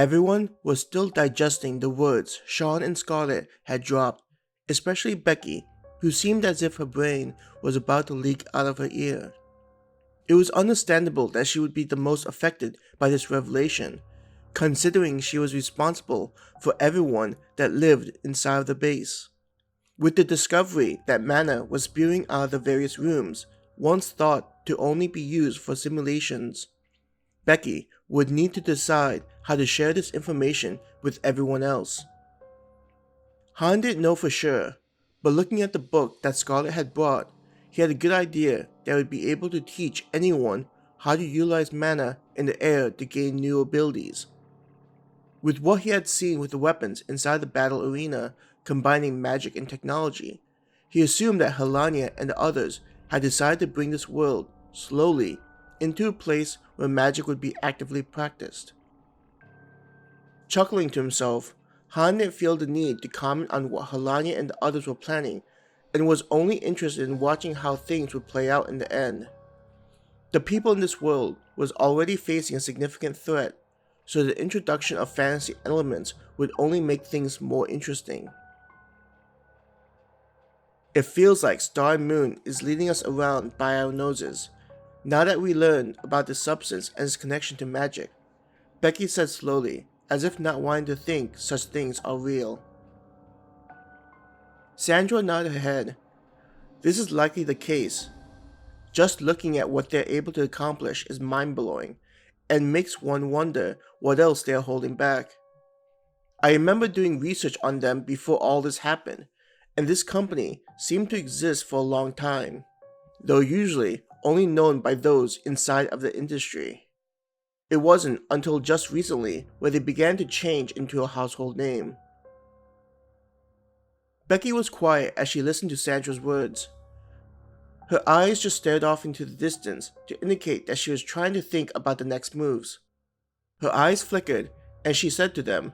Everyone was still digesting the words Sean and Scarlett had dropped, especially Becky, who seemed as if her brain was about to leak out of her ear. It was understandable that she would be the most affected by this revelation, considering she was responsible for everyone that lived inside of the base. With the discovery that mana was spewing out of the various rooms, once thought to only be used for simulations, Becky would need to decide how to share this information with everyone else. Han didn't know for sure, but looking at the book that Scarlett had brought, he had a good idea that would be able to teach anyone how to utilize mana in the air to gain new abilities. With what he had seen with the weapons inside the battle arena combining magic and technology, he assumed that Helania and the others had decided to bring this world, slowly, into a place where magic would be actively practiced. Chuckling to himself, Han didn't feel the need to comment on what Helania and the others were planning, and was only interested in watching how things would play out in the end. The people in this world was already facing a significant threat, so the introduction of fantasy elements would only make things more interesting. It feels like Star and Moon is leading us around by our noses. Now that we learned about the substance and its connection to magic, Becky said slowly, as if not wanting to think such things are real. Sandra nodded her head. This is likely the case. Just looking at what they're able to accomplish is mind-blowing, and makes one wonder what else they are holding back. I remember doing research on them before all this happened, and this company seemed to exist for a long time, though usually only known by those inside of the industry. It wasn't until just recently where they began to change into a household name. Becky was quiet as she listened to Sandra's words. Her eyes just stared off into the distance to indicate that she was trying to think about the next moves. Her eyes flickered and she said to them,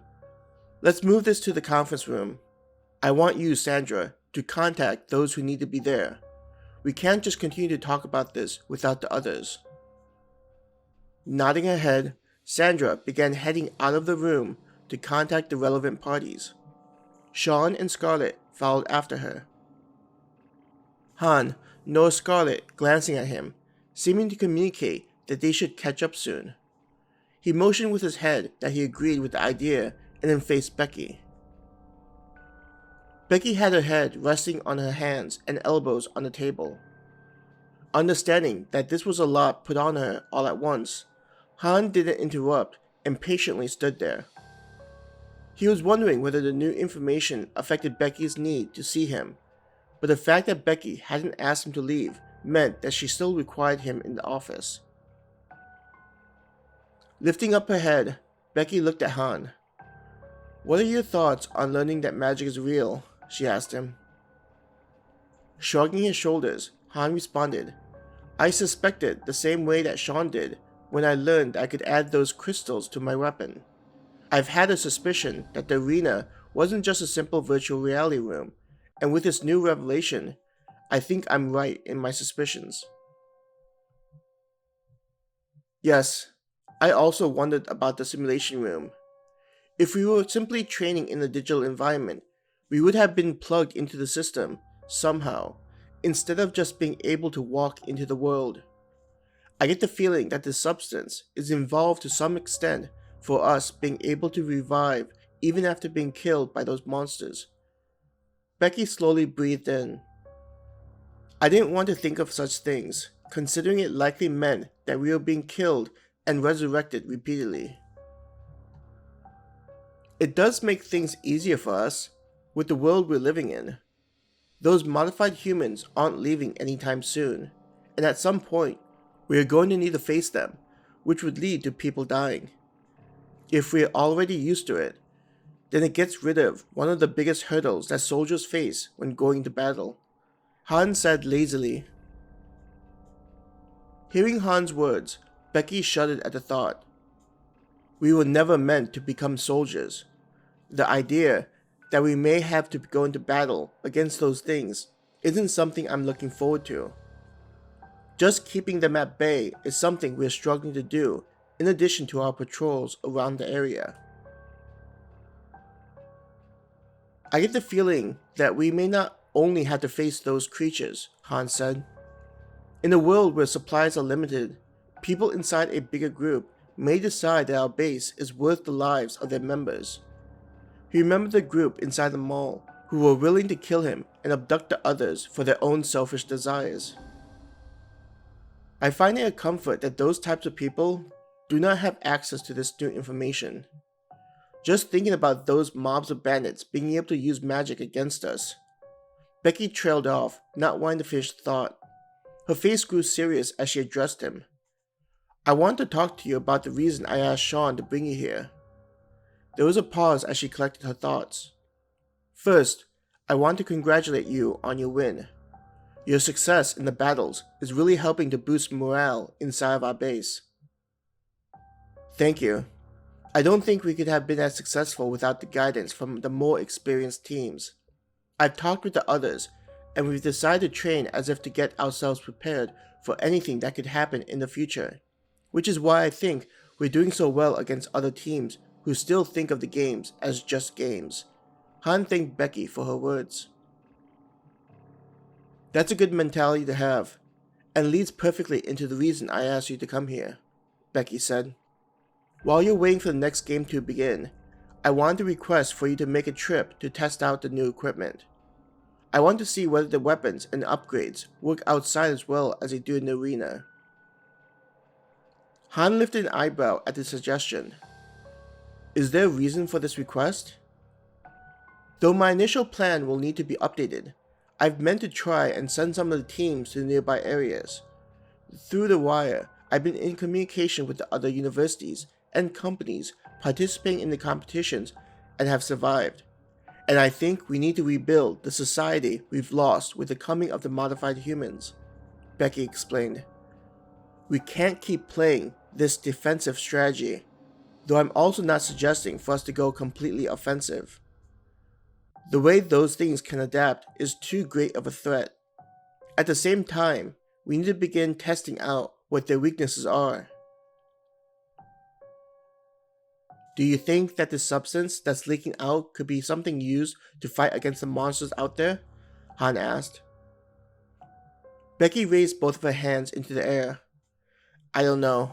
"Let's move this to the conference room. I want you, Sandra, to contact those who need to be there. We can't just continue to talk about this without the others." Nodding her head, Sandra began heading out of the room to contact the relevant parties. Sean and Scarlett followed after her. Han nor Scarlett glancing at him, seeming to communicate that they should catch up soon. He motioned with his head that he agreed with the idea and then faced Becky. Becky had her head resting on her hands and elbows on the table. Understanding that this was a lot put on her all at once, Han didn't interrupt and patiently stood there. He was wondering whether the new information affected Becky's need to see him, but the fact that Becky hadn't asked him to leave meant that she still required him in the office. Lifting up her head, Becky looked at Han. "What are your thoughts on learning that magic is real?" she asked him. Shrugging his shoulders, Han responded, "I suspected the same way that Sean did when I learned I could add those crystals to my weapon. I've had a suspicion that the arena wasn't just a simple virtual reality room, and with this new revelation, I think I'm right in my suspicions." Yes, I also wondered about the simulation room. If we were simply training in a digital environment, we would have been plugged into the system, somehow, instead of just being able to walk into the world. I get the feeling that this substance is involved to some extent for us being able to revive even after being killed by those monsters. Becky slowly breathed in. I didn't want to think of such things, considering it likely meant that we were being killed and resurrected repeatedly. It does make things easier for us, with the world we're living in. Those modified humans aren't leaving anytime soon, and at some point, we are going to need to face them, which would lead to people dying. If we are already used to it, then it gets rid of one of the biggest hurdles that soldiers face when going to battle, Han said lazily. Hearing Han's words, Becky shuddered at the thought. We were never meant to become soldiers. The idea that we may have to go into battle against those things isn't something I'm looking forward to. Just keeping them at bay is something we're struggling to do in addition to our patrols around the area. I get the feeling that we may not only have to face those creatures, Han said. In a world where supplies are limited, people inside a bigger group may decide that our base is worth the lives of their members. He remembered the group inside the mall who were willing to kill him and abduct the others for their own selfish desires. I find it a comfort that those types of people do not have access to this new information. Just thinking about those mobs of bandits being able to use magic against us. Becky trailed off, not wanting to finish the thought. Her face grew serious as she addressed him. I want to talk to you about the reason I asked Sean to bring you here. There was a pause as she collected her thoughts. First, I want to congratulate you on your win. Your success in the battles is really helping to boost morale inside of our base. Thank you. I don't think we could have been as successful without the guidance from the more experienced teams. I've talked with the others, and we've decided to train as if to get ourselves prepared for anything that could happen in the future, which is why I think we're doing so well against other teams who still think of the games as just games. Han thanked Becky for her words. That's a good mentality to have, and leads perfectly into the reason I asked you to come here, Becky said. While you're waiting for the next game to begin, I want to request for you to make a trip to test out the new equipment. I want to see whether the weapons and upgrades work outside as well as they do in the arena. Han lifted an eyebrow at the suggestion. Is there a reason for this request? Though my initial plan will need to be updated, I've meant to try and send some of the teams to the nearby areas. Through the wire, I've been in communication with the other universities and companies participating in the competitions and have survived. And I think we need to rebuild the society we've lost with the coming of the modified humans, Becky explained. We can't keep playing this defensive strategy, though I'm also not suggesting for us to go completely offensive. The way those things can adapt is too great of a threat. At the same time, we need to begin testing out what their weaknesses are. Do you think that the substance that's leaking out could be something used to fight against the monsters out there? Han asked. Becky raised both of her hands into the air. I don't know.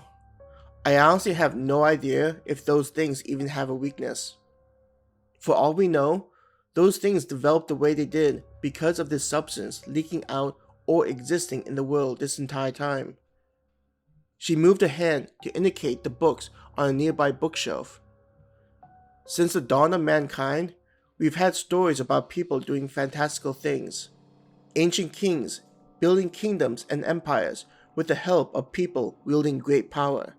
I honestly have no idea if those things even have a weakness. For all we know, those things developed the way they did because of this substance leaking out or existing in the world this entire time. She moved her hand to indicate the books on a nearby bookshelf. Since the dawn of mankind, we've had stories about people doing fantastical things. Ancient kings building kingdoms and empires with the help of people wielding great power.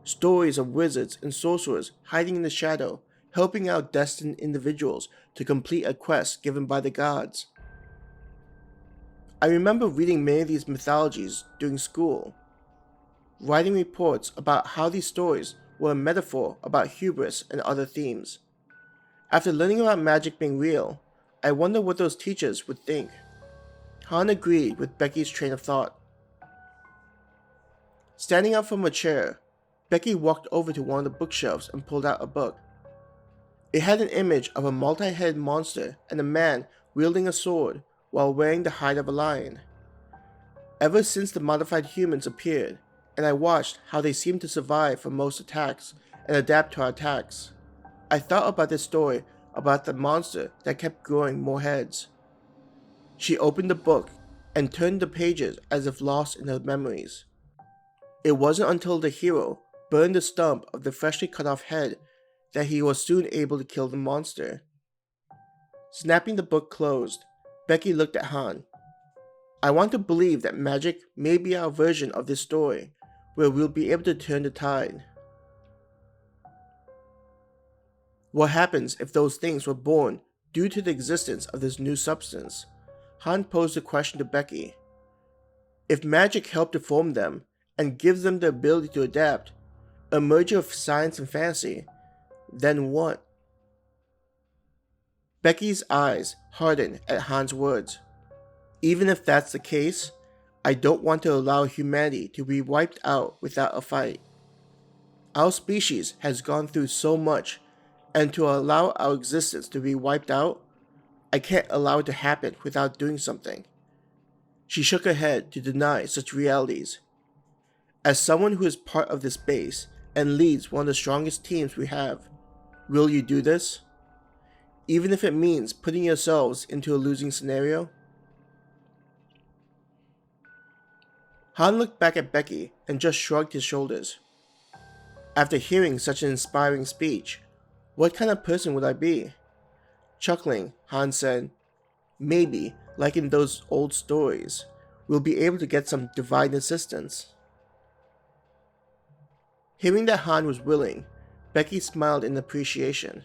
Stories of wizards and sorcerers hiding in the shadow, helping out destined individuals to complete a quest given by the gods. I remember reading many of these mythologies during school, writing reports about how these stories were a metaphor about hubris and other themes. After learning about magic being real, I wonder what those teachers would think. Han agreed with Becky's train of thought. Standing up from a chair, Becky walked over to one of the bookshelves and pulled out a book. It had an image of a multi-headed monster and a man wielding a sword while wearing the hide of a lion. Ever since the modified humans appeared, and I watched how they seemed to survive from most attacks and adapt to our attacks, I thought about this story about the monster that kept growing more heads. She opened the book and turned the pages as if lost in her memories. It wasn't until the hero burned the stump of the freshly cut off head that he was soon able to kill the monster. Snapping the book closed, Becky looked at Han. I want to believe that magic may be our version of this story, where we'll be able to turn the tide. What happens if those things were born due to the existence of this new substance? Han posed a question to Becky. If magic helped to form them and gives them the ability to adapt, a merger of science and fantasy, then what? Becky's eyes hardened at Han's words. Even if that's the case, I don't want to allow humanity to be wiped out without a fight. Our species has gone through so much, and to allow our existence to be wiped out, I can't allow it to happen without doing something. She shook her head to deny such realities. As someone who is part of this base and leads one of the strongest teams we have, will you do this? Even if it means putting yourselves into a losing scenario? Han looked back at Becky and just shrugged his shoulders. After hearing such an inspiring speech, what kind of person would I be? Chuckling, Han said, maybe, like in those old stories, we'll be able to get some divine assistance. Hearing that Han was willing, Becky smiled in appreciation,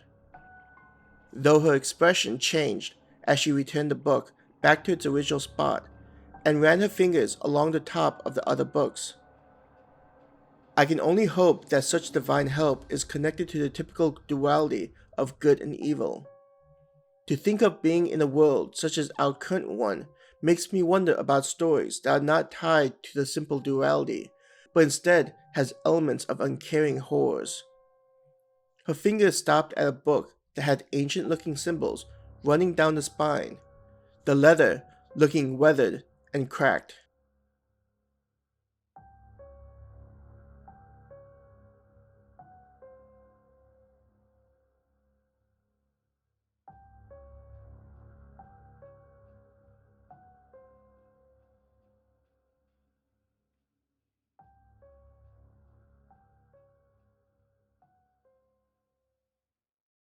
though her expression changed as she returned the book back to its original spot and ran her fingers along the top of the other books. I can only hope that such divine help is connected to the typical duality of good and evil. To think of being in a world such as our current one makes me wonder about stories that are not tied to the simple duality, but instead has elements of uncaring horrors. Her fingers stopped at a book that had ancient-looking symbols running down the spine, the leather looking weathered and cracked.